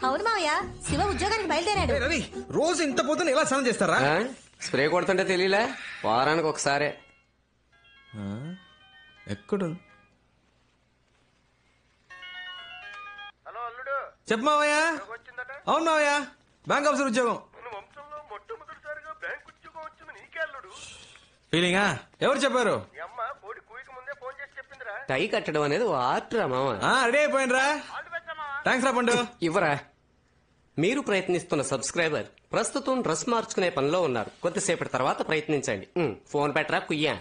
అవును మావయ్య, శివ ఉద్యోగానికి బయలుదేరాడు. రవి, రోజు ఇంత పొద్దున ఎలా స్నానం చేస్తారా? స్ప్రే కొడుతుంటే తెలియలే, వారానికి ఒకసారే. ఎక్కడ చెప్పు మావయ్య. అవును మావయ్య, బ్యాంక్ ఆఫీసర్ ఉద్యోగం. ఫీలింగా? ఎవరు చెప్పారు? టై కట్టడం అనేది ఆర్ట్ రా మామ. రెడీ అయిపోయినరా? థ్యాంక్స్ రా పండు. ఇవ్వరా. మీరు ప్రయత్నిస్తున్న సబ్స్క్రైబర్ ప్రస్తుతం డ్రెస్ మార్చుకునే పనిలో ఉన్నారు. కొద్దిసేపటి తర్వాత ప్రయత్నించండి. ఫోన్ పెట్టరా కుయ్యా.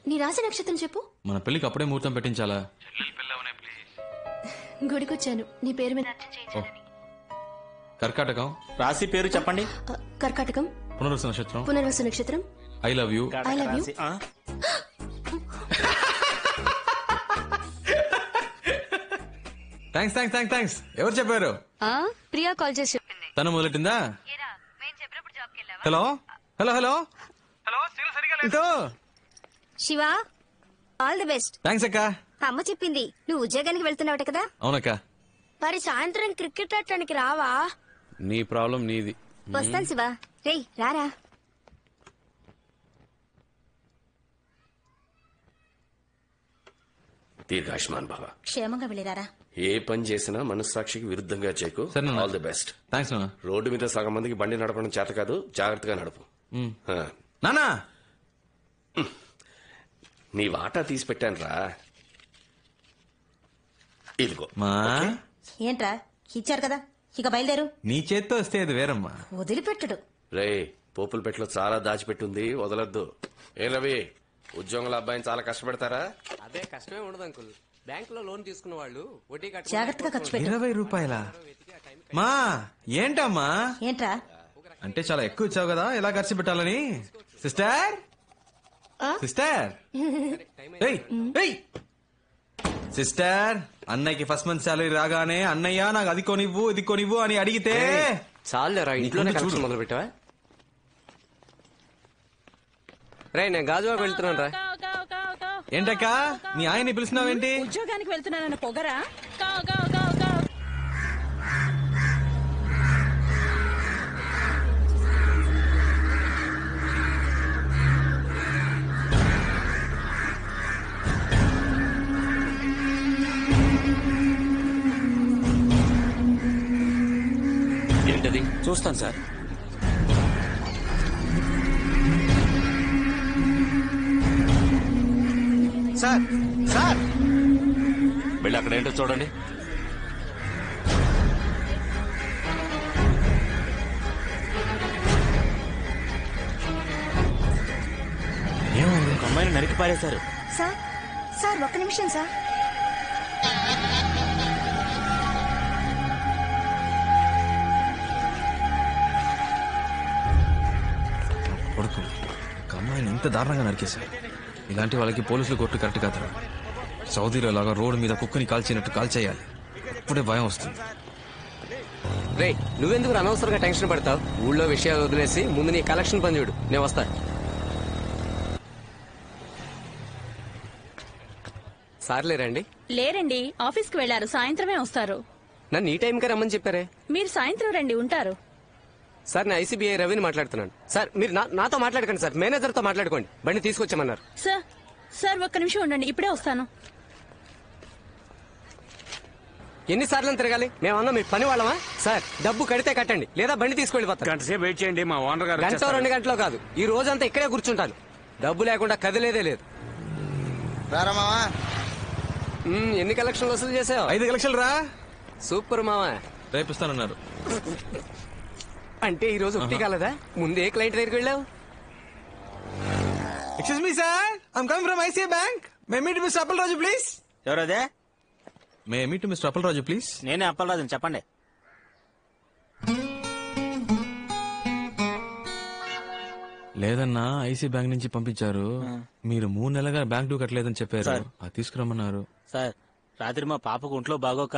నీ రాశి నక్షత్రం చెప్పు. మన పెళ్లికి అప్పుడే ముహూర్తం పెట్టించాలా? గుడికొచ్చాను, నీ పేరు మీద. కర్కాటకం. రాశి పేరు చెప్పండి. కర్కాటకం. పునర్వసు నక్షత్రం. పునర్వసు నక్షత్రం. I love you. I love you. Thanks thanks thanks thanks. ఎవరు చెప్పారు? ప్రియా కాల్ చేసి చెప్పింది. తను మొదలెట్టిందా? Hello hello hello hello. Shiva, all the best. Thanks అక్క. అమ్మ చెప్పింది నువ్వు ఉద్యోగానికి వెళ్తున్నావట కదా? అవునక్క. మరి సాయంత్రం క్రికెట్ ఆడటానికి రావా? నీ ప్రాబ్లం నీది. వస్తాను శివ. రేయ్ రారా. దీర్ఘాయుష్మాన్ బాబా. క్షేమంగా వెళ్ళిరారా. ఏ పని చేసినా మనస్సాక్షికి విరుద్ధంగా చేయకు. All the best. థ్యాంక్స్ నాన్న. రోడ్డు మీద సగం మందికి బండి నడపడం చేత కాదు, జాగ్రత్తగా నడుపు. నానా, నీ వాటా తీసి పెట్టాను రా. ఇదిగో. మా ఏంట్రా ఇచ్చారు కదా, ఇక బయలుదేరు. నీ చేత్తో వస్తే అది వేరమ్మా. వదిలిపెట్టడు. రే, పోపుల పెట్టలో చాలా దాచిపెట్టుంది, వదలొద్దు. ఏ రవి, ఉద్యోగుల అబ్బాయిని చాలా కష్టపెడతారా? అదే కష్టమే ఉండదు అంకుల్. బ్యాంక్ లో లోన్ తీసుకున్న వాళ్ళు వడ్డీ జాగ్రత్తగా ఖర్చు పెట్టు. 20 రూపాయల? మా ఏంటమ్మా? ఏంట్రా అంటే చాలా ఎక్కువ ఇచ్చావు కదా, ఎలా ఖర్చు పెట్టాలని. సిస్టర్ సిస్టర్ సిస్టర్, అన్నయ్యకి ఫస్ట్ మంత్ సాలరీ రాగానే అన్నయ్య నాకు అది కొనివ్వు ఇది కొనివ్వు అని అడిగితే చాలేరా, ఇంట్లోనే కలెక్షన్ మొదలు పెట్టావా? రే, నేను గాజువాకు వెళ్తున్నాను రా. ఏంటక్క, నీ ఆయన్ని పిలుస్తున్నావేంటి? ఉద్యోగానికి వెళ్తున్నానన్న పొగరా? ఏంటది? చూస్తాను సార్. సార్ సార్, వెళ్ళి అక్కడ ఏంటో చూడండి. ఒక అమ్మాయిని నరికి పారేశారు. సార్ సార్, ఒక్క నిమిషం సార్. కొడుకు, ఒక అమ్మాయిని ఇంత దారుణంగా నరికేశారు. ఇలాంటి వాళ్ళకి పోలీసులు కొట్టు కరెక్ట్ కాదు. సౌదీలో లాగా రోడ్డు మీద కుక్కని కాల్చినట్టు కాల్చేయాలి. ఇప్పుడే భయం వస్తుంది. రే, నువ్వెందుకు అనవసరంగా టెన్షన్ పడతావు? ఊళ్ళో విషయాలు వదిలేసి ముందు నీ కలెక్షన్ పని చూడు. నేను వస్తా. సార్లే రండి. లేరండి, ఆఫీస్ కి వెళ్లారు, సాయంత్రమే వస్తారు. నన్ను ఈ టైంకే రమ్మని చెప్పారే. మీరు సాయంత్రం రండి, ఉంటారు. సార్, నేను ఐసీబీఐ రవిని మాట్లాడుతున్నాను. సార్, మీరు నాతో మాట్లాడకండి సార్, మేనేజర్ తో మాట్లాడుకోండి. బండి తీసుకొచ్చామన్నారు. సార్ సార్, ఒక్క నిమిషం ఉండండి, ఇప్పుడే వస్తాను. ఎన్నిసార్లు తిరగాలి? మేమన్నా మీ పని వాళ్ళమా? సార్, డబ్బు కడితే కట్టండి, లేదా బండి తీసుకెళ్ళిపోతాను. గంట సేపు వెయిట్ చేయండి, మా ఓనర్ గారు. గంట 2 గంటలో కాదు, ఈ రోజంతా ఇక్కడే కూర్చుంటాను. డబ్బు లేకుండా కదిలేదే లేదు. ఎన్ని కలెక్షన్లు వసూలు చేసావు? 5 లక్షలు రా. సూపర్ మావా. రేపిస్తానన్నారు. అంటే ఈ రోజు ఒకటి కాలదా? ముందే క్లయింట్ దగ్గరికి వెళ్ళావు. Excuse me sir, I'm coming from ICI bank. May meet mister Appalaraju please. ఎవరదే? May meet mister Appalaraju please. నేనే అప్పలరాజుని, చెప్పండి. లేదన్నా, ఐసీ బ్యాంక్ నుంచి పంపించారు. మీరు 3 నెలలుగా బ్యాంక్ డ్యూ కట్టలేదని చెప్పారు. అది తీసుకురమ్మన్నారు. సార్, రాత్రి మా పాపకు ఒంట్లో బాగోక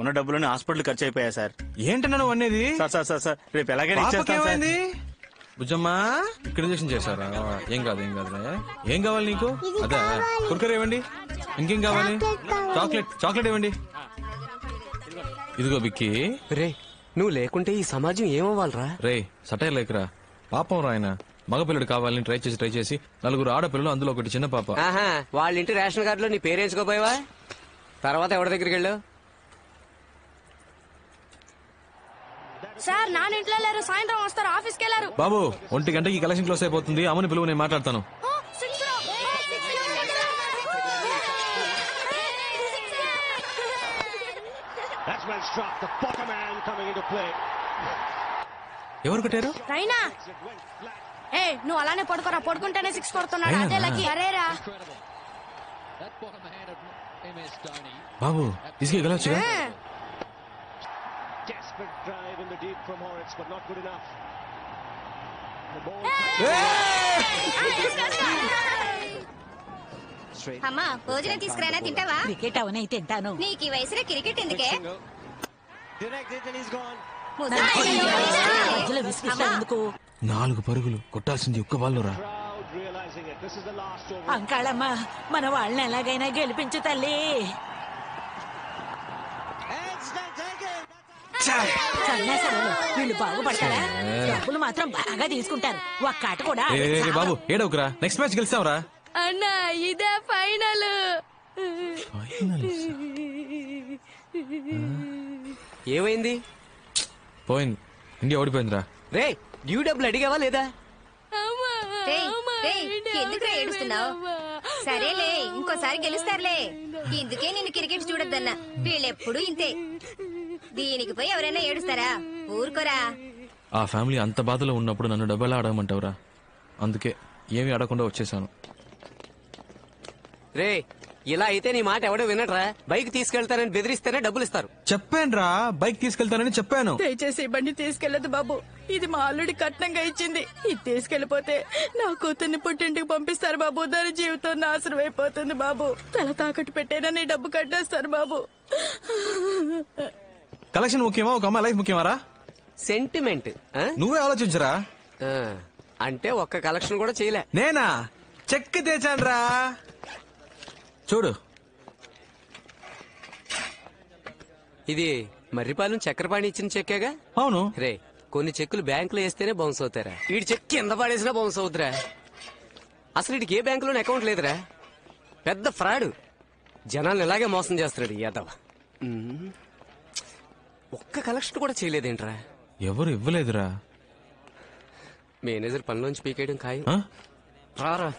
ఉన్న డబ్బులని హాస్పిటల్ ఖర్చు అయిపోయా సార్. ఏంటన్నా నువ్వు అనేది? సార్ రేపు ఎలాగైనా ఇచ్చేస్తాను సార్. బుజ్జమ్మా, ఇక్కడ ఇంజక్షన్ చేశారా? ఏం కాదు ఏం కాదులే. ఏం కావాలి నీకు? అదే కుర్కర్ ఇవ్వండి. ఇంకేం కావాలి? చాక్లెట్ ఇవ్వండి. ఇదిగో బిక్కి. రే నువ్వు లేకుంటే ఈ సమాజం ఏమవ్వాలరా? రే సటైర్ లేకరా, పాపం రా ఆయన. మగపిల్లడు కావాలని ట్రై చేసి నలుగురు ఆడపిల్లలు, అందులో ఒకటి చిన్న పాప. ఆహా, వాళ్ళ ఇంటి రేషన్ కార్డులో నీ పేరేంచుకోపోయావా? తర్వాత ఎవరి దగ్గరికి వెళ్ళావు? సార్ నాన్న ఇంట్లో లేరు, సాయంత్రం వస్తారు, ఆఫీస్కి వెళ్ళారు. బాబు 1 గంటకి కలెక్షన్ క్లోజ్ అయిపోతుంది, అమ్మని పిలువు, నేను మాట్లాడతాను. ఎవరు కొట్టారు? రైనా ఏ నువ్వు అలానే పడుకోరా, పడుకుంటేనే 6 కొడుతున్నాడు. అదే లకి. అరేరా బాబు తీసుకెళ్ళి గెలవచ్చుగా. అమ్మా భోజనం తీసుకురానా, తింటావా? క్రికెట్ అవనే తింటాను. నీకు ఈ వయసులో క్రికెట్ ఎందుకే? మధ్యలో విసిగిస్తాను. 4 పరుగులు కొట్టాల్సింది ఒక్క బాల్లో రా. అంకాళమ్మ మన వాళ్ళని ఎలాగైనా గెలిపించు తల్లి. సన్యాసాలు వీళ్ళు బాగుపడతారా? డబ్బులు మాత్రం బాగా తీసుకుంటారు. ఒక్క ఆట కూడా బాబు ఏడవకురా, నెక్స్ట్ మ్యాచ్ గెలిచావురా. అన్నా ఇదే ఫైనల్. ఏమైంది? పోయింది, ఇండియా ఓడిపోయిందిరా. రే డ్యూ డబ్బులు అడిగావా లేదా? ఎందుకు ఏడుస్తున్నావు? సరేలే, ఇంకోసారి గెలుస్తారులే. ఇందుకే నిన్ను క్రికెట్ చూడొద్దన్నా. వీళ్ళెప్పుడు ఇంతే. దీనికి పోయి ఎవరైనా ఏడుస్తారా? ఊరుకోరా. ఆ ఫ్యామిలీ అంత బాధలో ఉన్నప్పుడు నన్ను డబ్బులా అడగమంటావురా? అందుకే ఏమీ అడగకుండా వచ్చేసాను. రే ఇలా అయితే నీ మాట ఎవడో వినట్రా. బైక్ తీసుకెళ్తానని బెదిరిస్తేనే డబ్బులు ఇస్తారు. చెప్పానురా, బైక్ తీసుకెళ్తానని చెప్పాను. దయచేసి ఈ బండి తీసుకెళ్లదు బాబు. ఇది మా అల్లుడి కట్నంగా ఇచ్చింది. ఇది తీసుకెళ్లిపోతే నా కూతుర్ని పుట్టింటికి పంపిస్తారు బాబు. దాని జీవితం నాశనం అయిపోతుంది బాబు. తల తాకట్టు పెట్టైనా నీ డబ్బు కట్టేస్తారు బాబు. కలెక్షన్ ముఖ్యమా, ఒక అమ్మాయి లైఫ్ ముఖ్యమారా? సెంటిమెంట్. నువ్వే ఆలోచించరా. అంటే ఒక్క కలెక్షన్ కూడా చేయలే. నేనా చెక్ తెచ్చానురా, చూడు. ఇది మర్రిపాలెం చక్రపాణి ఇచ్చిన చెక్కేగా? అవును. రే కొన్ని చెక్కులు బ్యాంకులో వేస్తేనే బౌన్స్ అవుతారా? వీడి చెక్ కింద పడేసినా బౌన్స్ అవుతురా. అసలు వీడికి ఏ బ్యాంకులోనే అకౌంట్ లేదురా. పెద్ద ఫ్రాడ్. జనాలను ఇలాగే మోసం చేస్తున్నాడు యాదవ్. ఒక్క కలెక్షన్ కూడా చేయలేదేంట్రా? ఎవరు ఇవ్వలేదురా. మేనేజర్ పనిలోంచి పీకేయడం ఖాయం. ఆ? రారా.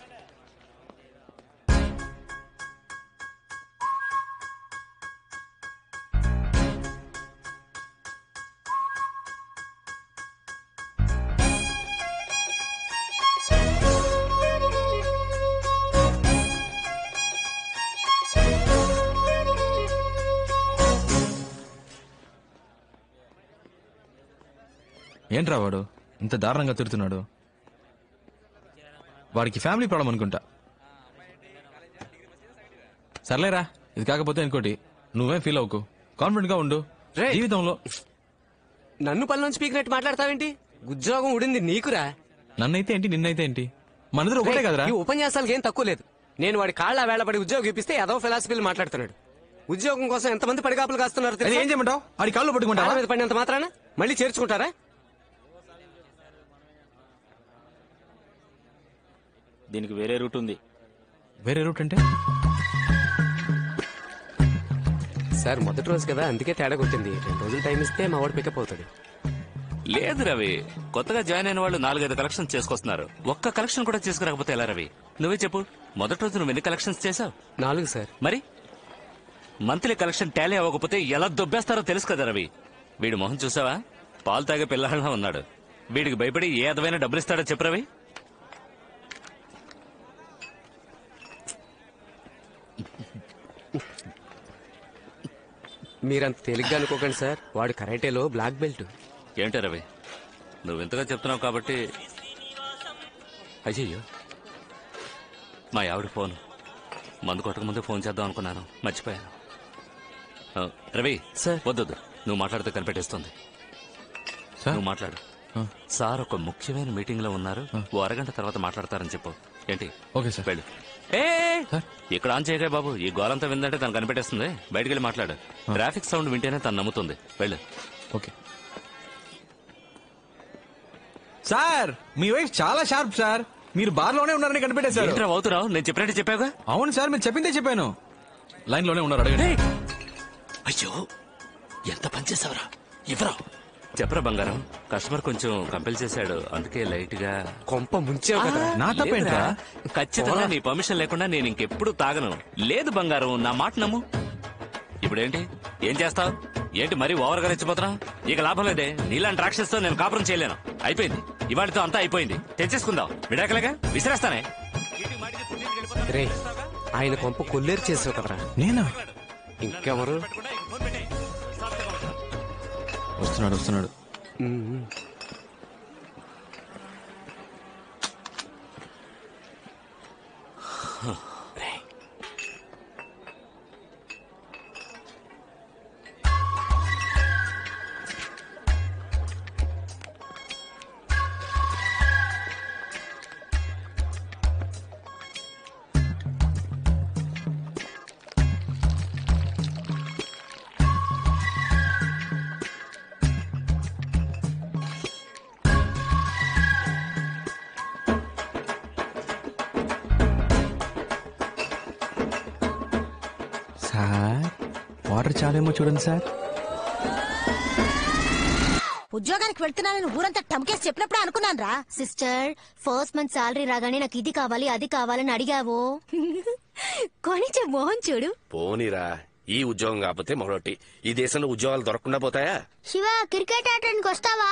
ఏంట్రా వాడు ఇంత దారుణంగా తిడుతున్నాడు? వాడికి ఫ్యామిలీ ప్రాబ్లం అనుకుంటా. సర్లేరా, ఇది కాకపోతే ఇంకోటి. నువ్వేం ఫీల్ అవ్వకు, కాన్ఫిడెంట్ గా ఉండు. జీవితంలో నన్ను పనిలోంచి పీకినట్టు మాట్లాడతావేంటి? ఉద్యోగం ఉడింది నీకురా. నన్నైతే ఏంటి, నిన్నైతే ఏంటి, మనదిలో ఒకటే కదరా. ఈ ఉపన్యాసాలకు ఏం తక్కువ లేదు. నేను వాడి కాళ్ళ వేళపడి ఉద్యోగం ఇప్పిస్తే ఏదో ఫిలాసఫీలు మాట్లాడుతున్నాడు. ఉద్యోగం కోసం ఎంతమంది పడిగాపులు కాస్తున్నారు తెలుసా? ఏం చేయమంటావు? ఆడి కాళ్ళు పట్టుకుంటా మీద పడినంత మాత్రాన మళ్ళీ చేర్చుకుంటారా? దీనికి వేరే రూట్ ఉంది. వేరే రూట్ అంటే? సార్ మొదటి రోజు కదా, అందుకే తేడా కొట్టింది. 2 రోజులు టైం ఇస్తే మా వాడు పికప్ అవుతాడు. లేదు రవి, కొత్తగా జాయిన్ అయిన వాళ్ళు 4-5 కలెక్షన్స్ చేసుకొస్తున్నారు. ఒక్క కలెక్షన్ కూడా చేసుకురాకపోతే ఎలా రవి? నువ్వే చెప్పు, మొదటి రోజు నువ్వు ఎన్ని కలెక్షన్స్ చేసావు? 4 సార్. మరి మంత్లీ కలెక్షన్ టాలీ అవ్వకపోతే ఎలా దొబ్బేస్తారో తెలుసు కదా రవి. వీడి మొహం చూసావా? పాలు తాగే పిల్లహళ్ళ ఉన్నాడు. వీడికి భయపడి ఏ అదమైన డబ్బులు ఇస్తాడో చెప్పు రవి. మీరంత తేలిగ్గా అనుకోకండి సార్, వాడు కరాటేలో బ్లాక్ బెల్ట్. ఏంటో రవి, నువ్వు ఇంతగా చెప్తున్నావు కాబట్టి. అయ్యయ్యో, మా ఆవిడ ఫోన్. మందు కొట్టక ముందే ఫోన్ చేద్దాం అనుకున్నాను, మర్చిపోయాను. రవి సార్. వద్దొద్దు, నువ్వు మాట్లాడితే కనిపెట్టేస్తుంది. నువ్వు మాట్లాడు. సార్ ఒక ముఖ్యమైన మీటింగ్ లో ఉన్నారు, ఓ అరగంట తర్వాత మాట్లాడతారని చెప్పు. ఏంటి? Okay sir. వెళ్ళు. ఏ ఇక్కడ ఆన్ చేయగా బాబు, ఈ గోలంతా విందంటే తను కనిపెట్టేస్తుంది. బయటికి వెళ్ళి మాట్లాడు. ట్రాఫిక్ సౌండ్ వింటేనే తను నమ్ముతుంది. వెళ్ళు. ఓకే సార్, మీ వైఫ్ చాలా షార్ప్ సార్. మీరు బార్లోనే ఉన్నారని కనిపెట్టేశారు. ఏంట్రా అవుతున్నావు? నేను చెప్పినట్టు చెప్పావుగా. అవును సార్, మీరు చెప్పిందే చెప్పాను. లైన్ లోనే ఉన్నారు, అడగండి. అయ్యో ఎంత పనిచేసావరా, ఇవ్వరా. చెప్పరా బంగారం, కస్టమర్ కొంచెం కంపెల్ చేశాడు, అందుకే లైట్ గా. కొంప ముంచావు కదా. నా తప్పేంట్రా? ఖచ్చితంగా నీ పర్మిషన్ లేకుండా నేను ఇంకెప్పుడు తాగను. లేదు బంగారం, నా మాట నమ్ము. ఇప్పుడేంటి, ఏం చేస్తావు? ఏంటి మరీ ఓవర్ గా రెచ్చిపోతున్నావు? ఇక లాభం లేదే, నీలాంటి రాక్షసుతో నేను కాపురం చేయలేను. అయిపోయింది, ఇవాళతో అంతా అయిపోయింది. తెచ్చేసుకుందాం, విడాకలేగా విసిరేస్తానే. రే, ఆయన కొంప కొల్లేరు చేసావు కదరా. నేనా? ఇంకెవరు? వస్తున్నాడు. సార్, వాటర్ చాలేమో చూడండి సార్. ఉద్యోగానికి వెళ్తున్నానని ఊరంతా టమ్కేసి చెప్పినప్పుడే అనుకున్నాను రా. సిస్టర్, ఫస్ట్ మంత్ సాలరీ రాగానే నాకు ఇది కావాలి అది కావాలని అడిగావు. కొనిచ్చే మోహన్ చూడు. పోనీరా, ఈ ఉద్యోగం కాకపోతే మరొకటి. ఈ దేశంలో ఉద్యోగాలు దొరకకుండా పోతాయా? శివ, క్రికెట్ ఆడటానికి వస్తావా?